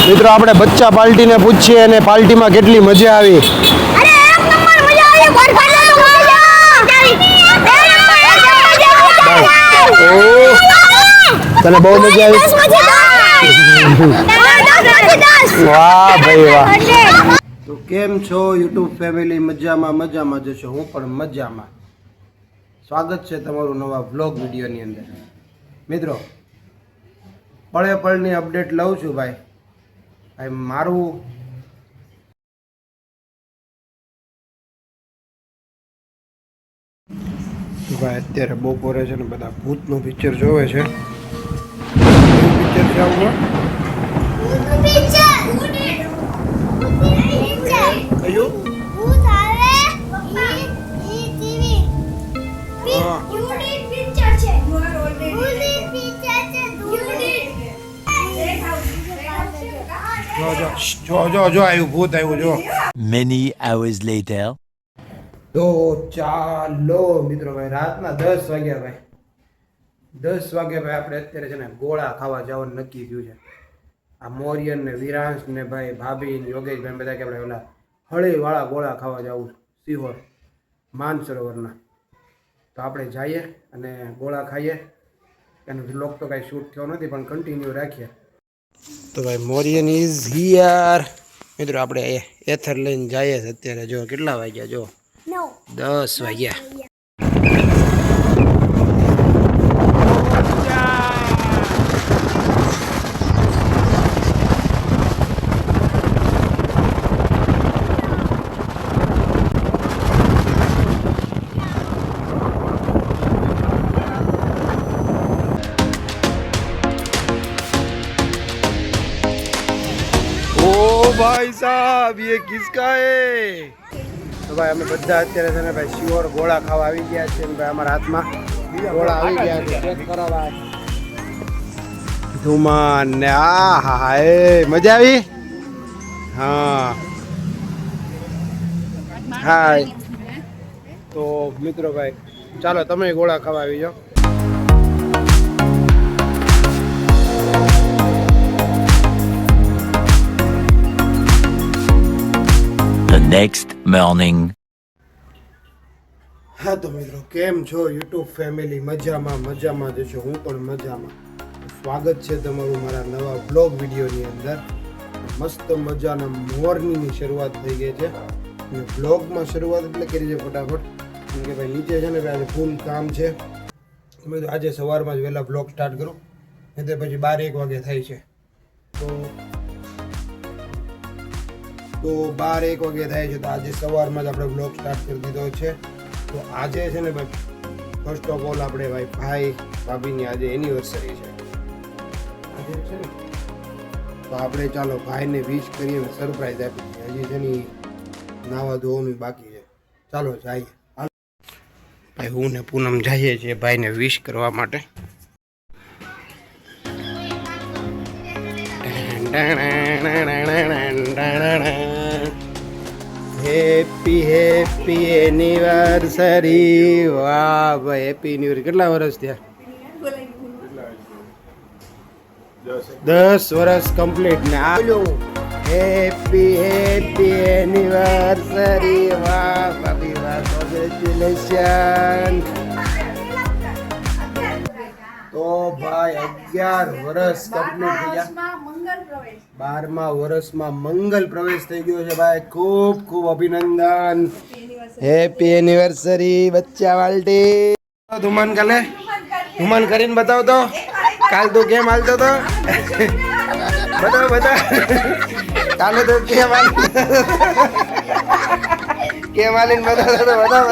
મિત્રો આપણે બચ્ચા પાર્ટીને પૂછીએ અને પાર્ટીમાં કેટલી મજા આવી. તને બહુ મજા આવી? વાહ ભાઈ વાહ. તો કેમ છો યુટ્યુબ ફેમિલી? મજામાં જશો? હું પણ મજામાં. સ્વાગત છે તમારું નવા વ્લોગ વિડીયોની અંદર. મિત્રો પળે પળની અપડેટ લઉં છું ભાઈ. મારું ભાઈ અત્યારે બપોરે છે ને બધા ભૂતનું પિક્ચર જોવે છે. પિક્ચર છે આવું જો આવ્યું ભૂત આવ્યું જો. Many hours later. તો ચાલો મિત્રો ભાઈ રાતના 10 વાગ્યા ભાઈ. 10 વાગે ભાઈ આપણે અત્યારે છે ને ગોળા ખાવા જવાનું નક્કી થયું છે. આ મોરિયન ને વિરાંશ ને ભાઈ ભાભી ને યોગેશભાઈ બધા કે આપણે ઓલા હળીવાળા ગોળા ખાવા જવું સિહોર માનસરોવરના. તો આપણે જઈએ અને ગોળા ખાઈએ. એનો વ્લોગ તો કાંઈ શૂટ થયો નથી પણ કન્ટિન્યુ રાખીએ. તો ભાઈ મોરિયન ઇઝ હિયર. મિત્રો આપણે એથર લઈને જઈએ છીએ અત્યારે. જો કેટલા વાગ્યા જો 10 વાગ્યા. भाई साहब ये किसका है? तो भाई અમે બધા અત્યારે છે ને ભાઈ શ્યોર ગોળા ખાવા આવી ગયા છે. ભાઈ અમારા હાથમાં ગોળા આવી ગયા છે. ચેક કરો ભાઈ. ધુમાન ને આ હા એ મજા આવી. હા હાય. તો મિત્રો ભાઈ ચાલો તમે ગોળા ખાવા આવી જાઓ. Next morning. હા તો મિત્રો કેમ છો યુટ્યુબ ફેમિલી? મજામાં જશો? હું પણ મજામાં. સ્વાગત છે તમારું મારા નવા બ્લોગ વિડીયોની અંદર. મસ્ત મજાના મોર્નિંગની શરૂઆત થઈ ગઈ છે અને બ્લોગમાં શરૂઆત એટલે કરી છે ફટાફટ. કેમ કે ભાઈ નીચે છે ને ભાઈ ફૂલ કામ છે. મેં તો આજે સવારમાં જ વહેલા બ્લોગ સ્ટાર્ટ કરું નહીં તો પછી 12-1 વાગે થાય છે. તો 12-1 વાગે થાય છે. તો આજે સવારમાં જ આપણે બ્લોગ સ્ટાર્ટ કરી દીધો છે. તો આજે છે ને ભાઈ ફર્સ્ટ ઓફ ઓલ આપણે ભાઈ ભાભીની આજે એનિવર્સરી છે આજે છે ને. તો આપણે ચાલો ભાઈને વિશ કરીએ ને સરપ્રાઈઝ આપીએ. હજી છે ને નાવા ધોવાનું બાકી છે. ચાલો જઈએ ભાઈ. હું ને પૂનમ જઈએ છીએ ભાઈને વિશ કરવા માટે. Happy anniversary. વાહ ભાઈ હેપી એનિવર્સરી. કેટલા વર્ષ થયા? 10 વર્ષ કમ્પ્લીટ ને આવ્યો. Happy anniversary. વાહ ભાભી વાહ. કોંગ્રેચ્યુલેશન. તો ભાઈ 11 વર્ષ કમ્પ્લીટ થઈ ગયા. 12મા વર્ષમાં મંગલ પ્રવેશ થઈ ગયો છે ભાઈ. ખૂબ ખૂબ અભિનંદન. હેપી એનિવર્સરી બચ્ચા વાલટી. ધુમાન કાલે ધુમાન કરીને બતાવ તો. કાલ તું કેમ હાલતો તો બતાવ. કાલે તો કેમ હાલીને બતાવ.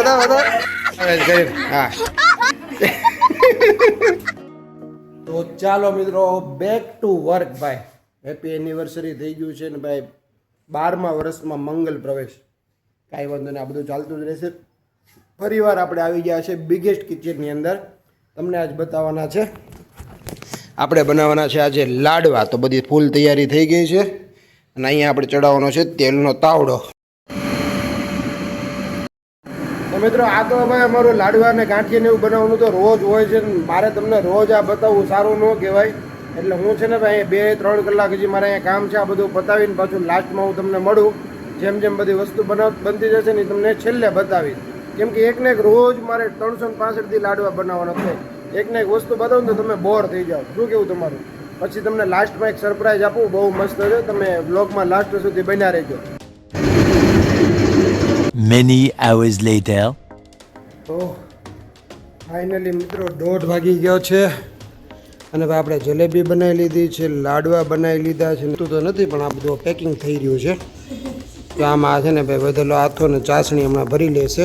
હા તો ચાલો મિત્રો બેક ટુ વર્ક ભાઈ. હેપી એનિવર્સરી થઈ ગયું છે ને ભાઈ. 12મા વર્ષમાં મંગલ પ્રવેશ. કાંઈ વાંધો નહીં, આ બધું ચાલતું જ રહેશે. ફરીવાર આપણે આવી ગયા છે બિગેસ્ટ કિચનની અંદર. તમને આજ બતાવવાના છે, આપણે બનાવવાના છે આજે લાડવા. તો બધી ફૂલ તૈયારી થઈ ગઈ છે અને અહીંયા આપણે ચડાવવાનો છે તેલનો તાવડો. તો મિત્રો આ તો ભાઈ અમારું લાડવા ને ગાંઠિયા ને એવું બનાવવાનું તો રોજ હોય છે. મારે તમને રોજ આ બતાવવું સારું ન કહેવાય. એટલે હું છે ને ભાઈ 2-3 કલાક હજી મારે અહીંયા કામ છે. આ બધું પતાવીને પાછું લાસ્ટમાં હું તમને મળું. જેમ જેમ બધી વસ્તુ બનતી જશે ને તમને છેલ્લે બતાવીશ. કેમ કે એક ને એક રોજ મારે 365 દી લાડવા બનાવવાનો છે. એક ને એક વસ્તુ બતાવું તો તમે બોર થઈ જાઓ. શું કેવું તમારું? પછી તમને લાસ્ટમાં એક સરપ્રાઈઝ આપું, બહુ મસ્ત છે. તમે બ્લોગમાં લાસ્ટ સુધી બન્યા રહેજો. Many hours later. તો ફાઇનલી મિત્રો 1:30 વાગી ગયો છે અને હવે આપણે જલેબી બનાવી લીધી છે, લાડવા બનાવી લીધા છે. તું તો નથી પણ આ બધું પેકિંગ થઈ રહ્યું છે. તો આમાં છે ને ભાઈ વધેલો હાથો ને ચાસણી હમણાં ભરી લેશે.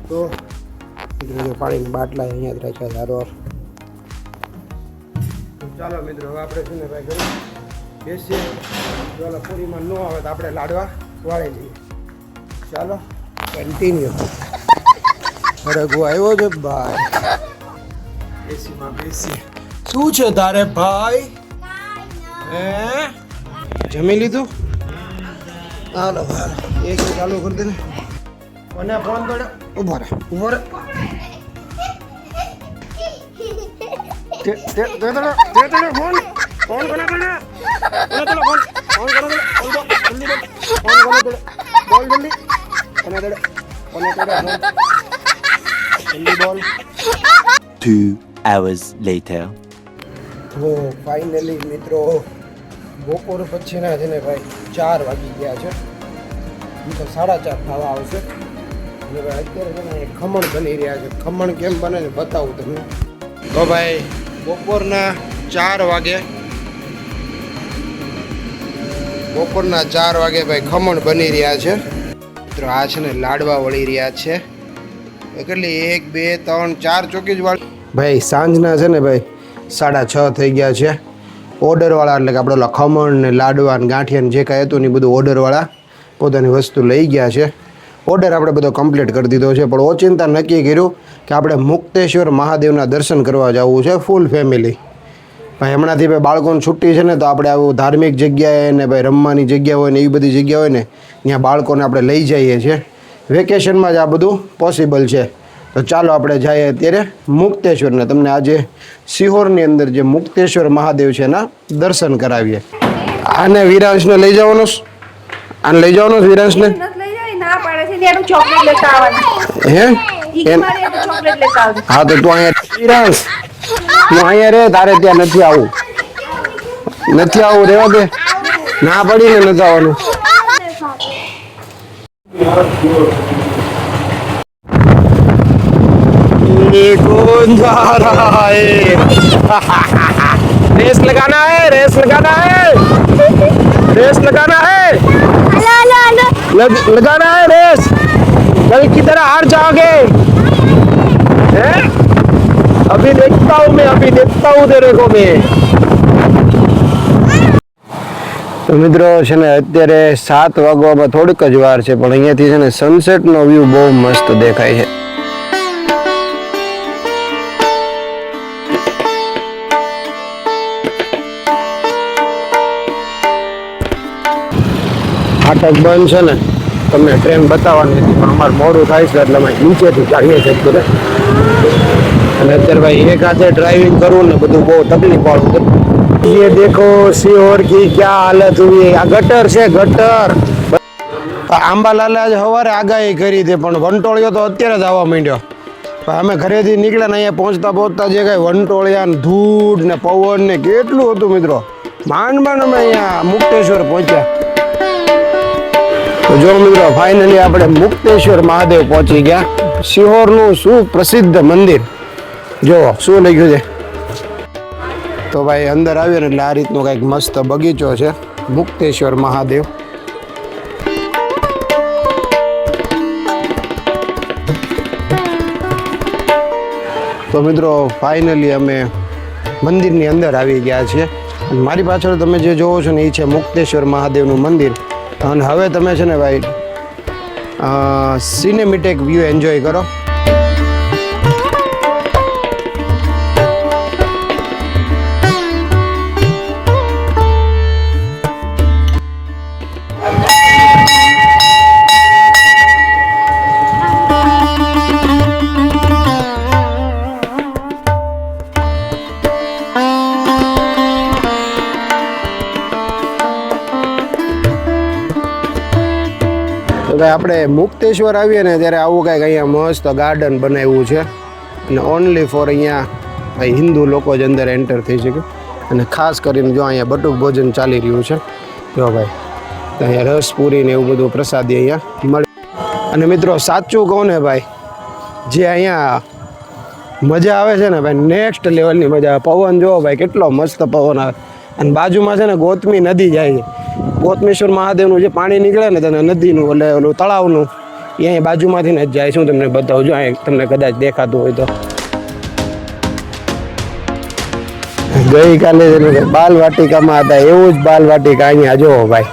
તો પાણીની બાટલા અહીંયા જ રાખ્યા ધારવાર. ચાલો મિત્રો હવે આપણે છે ને ભાઈ ઘરે બેસીએ. જો પૂરીમાં ન આવે તો આપણે લાડવા વાળી લઈએ. ચાલો કન્ટિન્યુ. હરગવો આવ્યો છે ભાઈ. એસીમાં બેસી. શું છે તારે ભાઈ? હે જમી લીધું? હાલો ભાઈ એસી ચાલુ કરી દે ને. કોને ફોન કર્યો? ઉભો રહે ઉભો રહે. ફોન ફોન કોને કર્યો? ફોન ફોન કરો જલ્દી ફોન કરો બોલ જલ્દી. કોને કર્યો? કોને કર્યો? જલ્દી બોલ. 2 hours later. તો ફાઇનલી મિત્રો બપોર પછીના છે ને ભાઈ 4 વાગી ગયા છે. એમ તો 4:30 થવા આવશે. અને ભાઈ અત્યારે છે ને ખમણ બની રહ્યા છે. ખમણ કેમ બને ને બતાવું તમને. તો ભાઈ બપોરના 4 વાગે ભાઈ ખમણ બની રહ્યા છે. મિત્રો આ છે ને લાડવા વળી રહ્યા છે. કેટલી 1 2 3 4 ચોકી જ વાળી ભાઈ. સાંજના છે ને ભાઈ 6:30 થઈ ગયા છે. ઓર્ડરવાળા એટલે કે આપણે ઓલા ખમણ ને લાડવા ને ગાંઠિયા ને જે કાંઈ હતું ને બધું ઓર્ડરવાળા પોતાની વસ્તુ લઈ ગયા છે. ઓર્ડર આપણે બધો કમ્પ્લીટ કરી દીધો છે. પણ ઓચિંતા નક્કી કર્યું કે આપણે મુક્તેશ્વર મહાદેવના દર્શન કરવા જવું છે ફૂલ ફેમિલી. ભાઈ હમણાંથી ભાઈ બાળકોની છુટ્ટી છે ને તો આપણે આવું ધાર્મિક જગ્યાએ ને ભાઈ રમવાની જગ્યા હોય ને એવી બધી જગ્યા હોય ને ત્યાં બાળકોને આપણે લઈ જઈએ છીએ. વેકેશનમાં જ આ બધું પોસિબલ છે. તો ચાલો આપણે જઈએ અત્યારે મુક્તેશ્વરને. તમને આજે સિહોરની અંદર જે મુક્તેશ્વર મહાદેવ છે એના દર્શન કરાવીએ. આને વિરાંશને લઈ જવાનો? આને લઈ જવાનો વિરાંશને? હે હા તો તું અહીંયા વિરાંશ તું અહીંયા રે. તારે ત્યાં નથી આવું રેવા દે. ના પડીને નથી આવવાનું. कौन जा रहा है? रेस लगाना है लगाना है लगाना है रेस. कल की तरह हार जाओगे. अभी देखता हूँ तेरे को मैं. તો મિત્રો છે ને અત્યારે 7 વાગવામાં થોડીક જ વાર છે પણ અહીંયાથી છે ને સનસેટનો વ્યૂ બહુ મસ્ત દેખાય છે. ફાટક બંધ છે ને તમને ટ્રેન બતાવવાની હતી પણ અમારે મોડું થાય છે એટલે અમે નીચેથી ચાલીએ છીએ બધે. અને અત્યારે ભાઈ એક હાથે ડ્રાઇવિંગ કરવું ને બધું બહુ તકલીફ વાળું છે. ये देखो सीहोर की क्या हालत हुई. આ ગટર છે ગટર. આંબાલાલે આજે સવારે આગાહી કરી હતી પણ વંટોળિયો તો અત્યારે જ આવવા માંડ્યો. અમે ઘરેથી નીકળ્યા ને અહીંયા પહોંચતા જે કાંઈ વંટોળિયા ને ધૂળ ને પવન ને કેટલું હતું મિત્રો. માંડ અમે અહીંયા મુક્તેશ્વર પહોંચ્યા. તો જો મિત્રો ફાઇનલી આપણે મુક્તેશ્વર મહાદેવ પહોંચી ગયા. સિહોરનું સુપ્રસિદ્ધ મંદિર. જો શું લખ્યું છે. તો ભાઈ અંદર આવ્યો ને એટલે આ રીતનો કંઈક મસ્ત બગીચો છે મુક્તેશ્વર મહાદેવ. તો મિત્રો ફાઇનલી અમે મંદિરની અંદર આવી ગયા છીએ. મારી પાછળ તમે જે જોવો છો ને એ છે મુક્તેશ્વર મહાદેવનું મંદિર. અને હવે તમે છે ને ભાઈ સિનેમેટિક વ્યૂ એન્જોય કરો. તો ભાઈ આપણે મુક્તેશ્વર આવીએ ને ત્યારે આવું કાંઈક અહીંયા મસ્ત ગાર્ડન બનાવ્યું છે અને ઓનલી ફોર અહીંયા ભાઈ હિન્દુ લોકો જ અંદર એન્ટર થઈ શકે અને ખાસ કરીને જો અહીંયા બટુક ભોજન ચાલી રહ્યું છે જો ભાઈ તો અહીંયા રસપુરી ને એવું બધું પ્રસાદી અહીંયા મળે અને મિત્રો સાચું કહું ને ભાઈ જે અહીંયા મજા આવે છે ને ભાઈ નેક્સ્ટ લેવલની મજા આવે પવન જુઓ ભાઈ કેટલો મસ્ત પવન આવે અને બાજુમાં છે ને ગોતમી નદી જાય છે ગોતમેશ્વર મહાદેવનું જે પાણી નીકળે ને તેને નદીનું એટલે ઓલું તળાવનું એ અહીં બાજુમાંથી ને જ જાય છે હું તમને બતાવું છું અહીં તમને કદાચ દેખાતું હોય તો ગઈકાલે બાલ વાટિકામાં હતા એવું જ બાલ વાટિકા અહીંયા જુઓ ભાઈ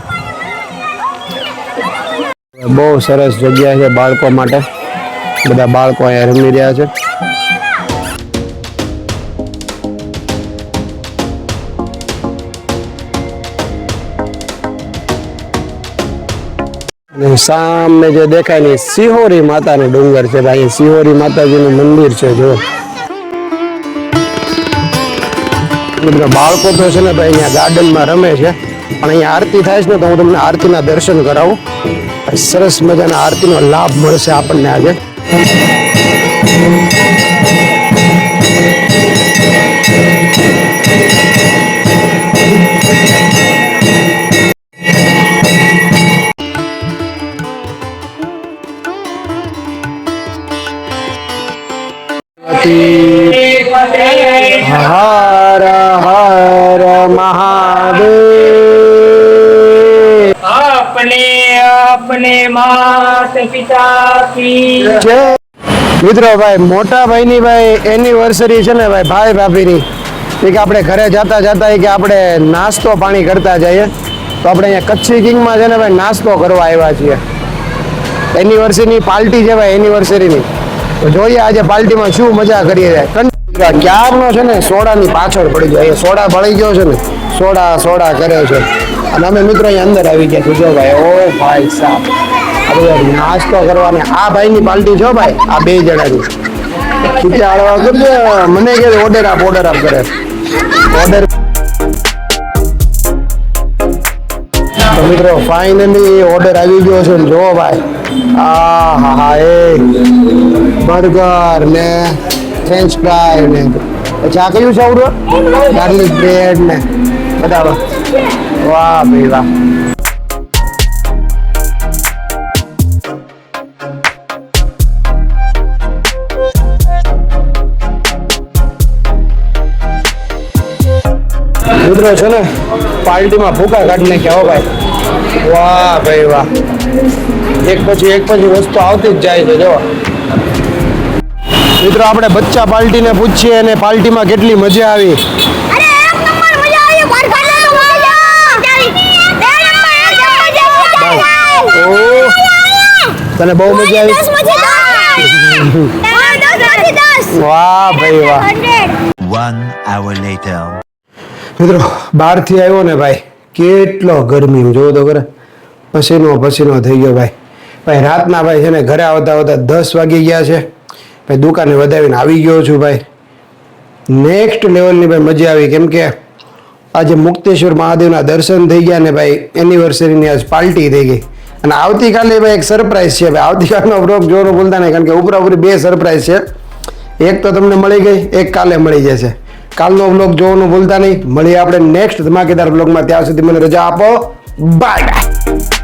બહુ સરસ જગ્યા છે બાળકો માટે બધા બાળકો અહીંયા રમી રહ્યા છે અને સામે જે દેખાય ને સિહોરી માતાનો ડુંગર છે ભાઈ સિહોરી માતાજીનું મંદિર છે જો બધા બાળકો તો છે ને ભાઈ અહીંયા ગાર્ડનમાં રમે છે પણ અહીંયા આરતી થાય છે ને તો હું તમને આરતીના દર્શન કરાવું સરસ મજાના આરતીનો લાભ મળશે આપણને આજે હર હર મહાદેવ अपने माता पिता की મિત્રો ભાઈ મોટા ભાઈની ભાઈ એનિવર્સરી છે ને ભાઈ ભાભીની કે આપણે ઘરે જતા કે આપણે નાસ્તો પાણી કરતા જઈએ તો આપણે અહીંયા કચ્છી કિંગમાં છે ને ભાઈ નાસ્તો કરવા આવ્યા છીએ એનિવર્સરીની પાર્ટી છે ભાઈ એનિવર્સરીની તો જોઈએ આજે પાર્ટીમાં શું મજા કરીએ ક્યારનો છે ને સોડાની પાછળ પડી જાય સોડા ભળી ગયો છે ને સોડા કરે છે અને અમે મિત્રો અહીંયા અંદર આવી ગયા છું જો ભાઈ ઓ ભાઈ સાહેબ આપણે નાસ્તો કરવાને આ ભાઈની પાર્ટી છો ભાઈ આ બે જણાની ખીચા હળવા કરજે મને કે ઓર્ડર આપ કરે ઓર્ડર તો મિત્રો ફાઇનલી ઓર્ડર આવી ગયો છે જો ભાઈ હા એ બર્ગર ને ફ્રેન્ચ ફ્રાય ને પછી આ કયું છે આવડું ગાર્લિક બ્રેડ ને બધા વાહ ભાઈ વાહ મિત્રો છે ને પાર્ટીમાં ભૂકા કાઢી નાખ્યા હો ભાઈ વાહ ભાઈ વાહ એક પછી વસ્તુ આવતી જ જાય છે જો મિત્રો આપણે બચ્ચા પાર્ટીને પૂછીએ અને પાર્ટીમાં કેટલી મજા આવી તને બહુ મજા આવી વાહ ભાઈ વાહ 1 hour later. મિત્રો બહારથી આવ્યો ને ભાઈ કેટલો ગરમી જોવો તો કરે પસીનો થઈ ગયો ભાઈ રાતના ભાઈ છે ને ઘરે આવતા 10 વાગી ગયા છે ભાઈ દુકાને વધાવીને આવી ગયો છું ભાઈ નેક્સ્ટ લેવલની ભાઈ મજા આવી કેમ કે આજે મુક્તેશ્વર મહાદેવના દર્શન થઈ ગયા ને ભાઈ એનિવર્સરીની આજ પાર્ટી થઈ ગઈ અને આવતીકાલે ભાઈ એક સરપ્રાઈઝ છે ભાઈ આવતીકાલનો બ્લોગ જોવાનું ભૂલતા નહીં કારણ કે ઉપરી 2 સરપ્રાઈઝ છે એક તો તમને મળી ગઈ એક કાલે મળી જશે કાલનો બ્લોગ જોવાનું ભૂલતા નહીં મળીએ આપણે નેક્સ્ટ ધમાકેદાર બ્લોગમાં ત્યાં સુધી મને રજા આપો બાય બાય